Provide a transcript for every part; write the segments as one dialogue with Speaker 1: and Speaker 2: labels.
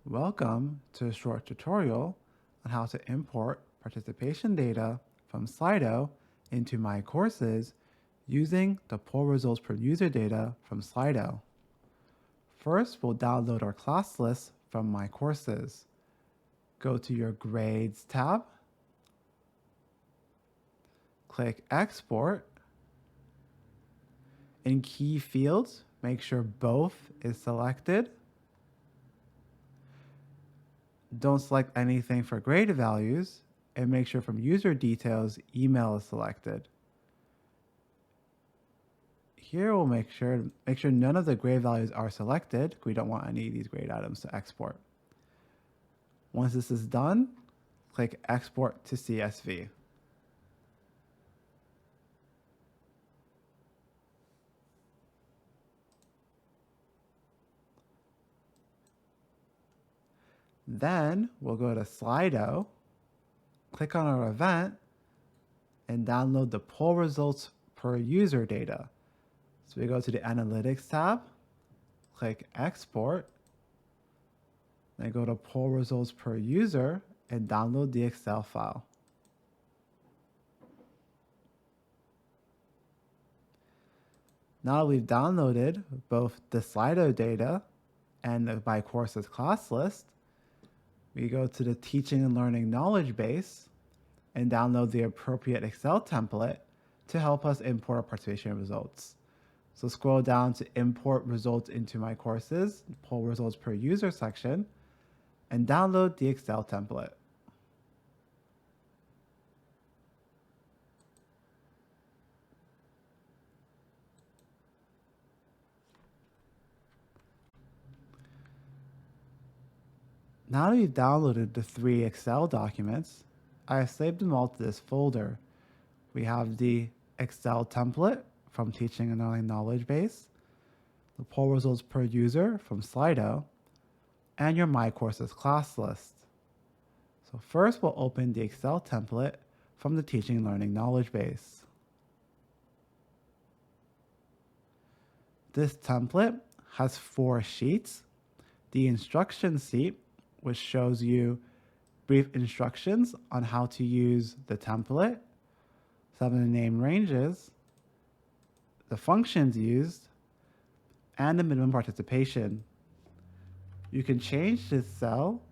Speaker 1: Welcome to a short tutorial on how to import participation data from Slido into myCourses using the poll results per user data from Slido. First, we'll download our class list from myCourses. Go to your Grades tab, click Export. In Key Fields, make sure Both is selected. Don't select anything for grade values, and make sure from user details, email is selected. Here we'll make sure none of the grade values are selected. We don't want any of these grade items to export. Once this is done, click Export to CSV. Then we'll go to Slido, click on our event, and download the poll results per user data. So we go to the Analytics tab, click Export, then go to poll results per user and download the Excel file. Now that we've downloaded both the Slido data and the myCourses class list, we go to the Teaching and Learning Knowledge Base and download the appropriate Excel template to help us import our participation results. So scroll down to Import Results into myCourses, Poll Results per User section, and download the Excel template. Now that you've downloaded the 3 Excel documents, I have saved them all to this folder. We have the Excel template from Teaching and Learning Knowledge Base, the poll results per user from Slido, and your myCourses class list. So first we'll open the Excel template from the Teaching and Learning Knowledge Base. This template has 4 sheets. The instruction sheet, which shows you brief instructions on how to use the template, some of the name ranges, the functions used, and the minimum participation. You can change this cell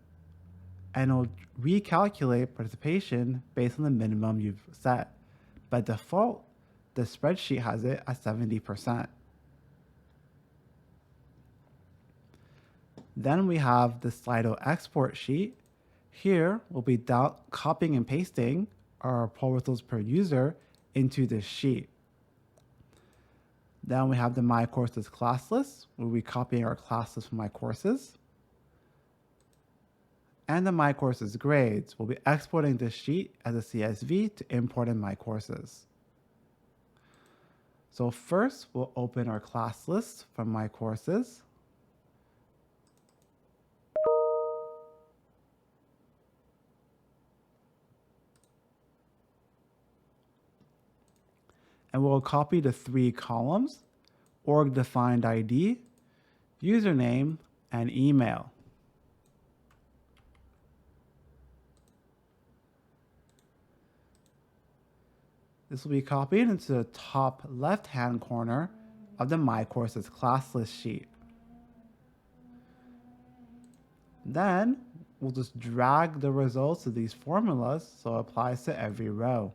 Speaker 1: and it'll recalculate participation based on the minimum you've set. By default, the spreadsheet has it at 70%. Then we have the Slido export sheet. Here we'll be copying and pasting our poll results per user into this sheet. Then we have the myCourses class list. We'll be copying our class list from myCourses. And the myCourses grades. We'll be exporting this sheet as a CSV to import in myCourses. So first, we'll open our class list from myCourses. And we'll copy the 3 columns: org defined ID, username, and email. This will be copied into the top left-hand corner of the myCourses class list sheet. Then we'll just drag the results of these formulas so it applies to every row.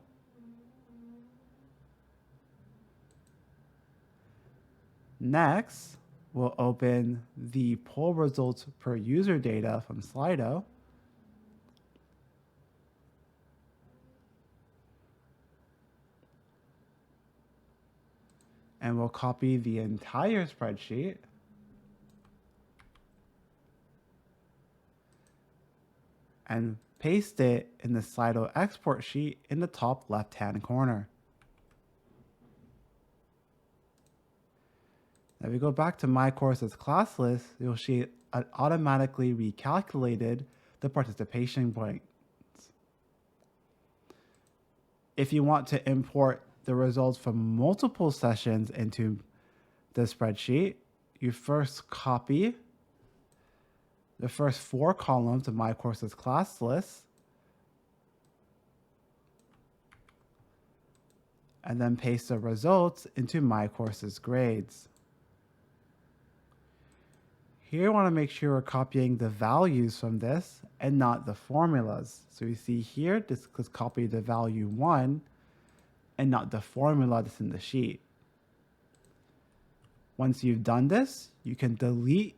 Speaker 1: Next, we'll open the poll results per user data from Slido. And we'll copy the entire spreadsheet. And paste it in the Slido export sheet in the top left-hand corner. Now, if we go back to myCourses class list, you'll see it automatically recalculated the participation points. If you want to import the results from multiple sessions into the spreadsheet, you first copy the first 4 columns of myCourses class list, and then paste the results into myCourses grades. Here, you want to make sure we're copying the values from this and not the formulas. So you see here, this is copy the value 1 and not the formula that's in the sheet. Once you've done this, you can delete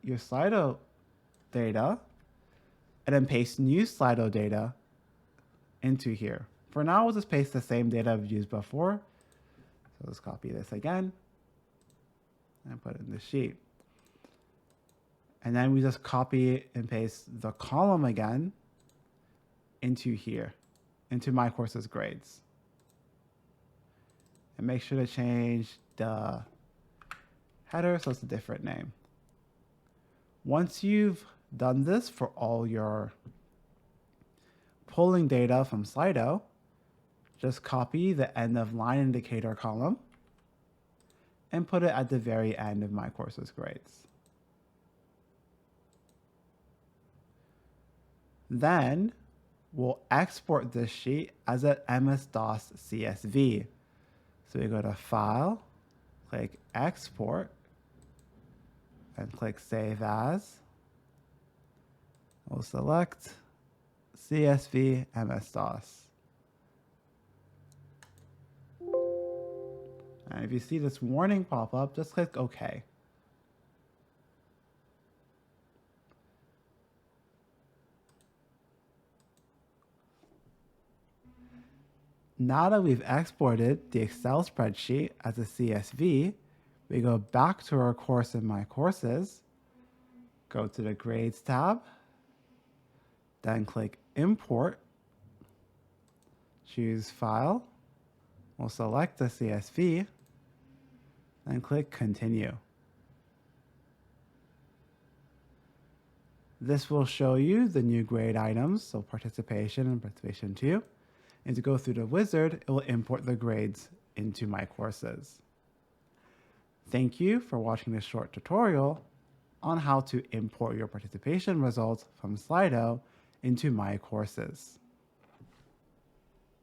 Speaker 1: your Slido data and then paste new Slido data into here. For now, we'll just paste the same data I've used before. So let's copy this again and put it in the sheet. And then we just copy and paste the column again into here, into myCourses grades. And make sure to change the header so it's a different name. Once you've done this for all your pulling data from Slido, just copy the end of line indicator column and put it at the very end of myCourses grades. Then we'll export this sheet as an MS-DOS CSV. So we go to File, click Export, and click Save As. We'll select CSV MS-DOS. And if you see this warning pop up, just click OK. Now that we've exported the Excel spreadsheet as a CSV, we go back to our course in myCourses, go to the Grades tab, then click Import, choose File, we'll select the CSV, then click Continue. This will show you the new grade items, so participation and participation 2. And to go through the wizard, it will import the grades into myCourses. Thank you for watching this short tutorial on how to import your participation results from Slido into myCourses.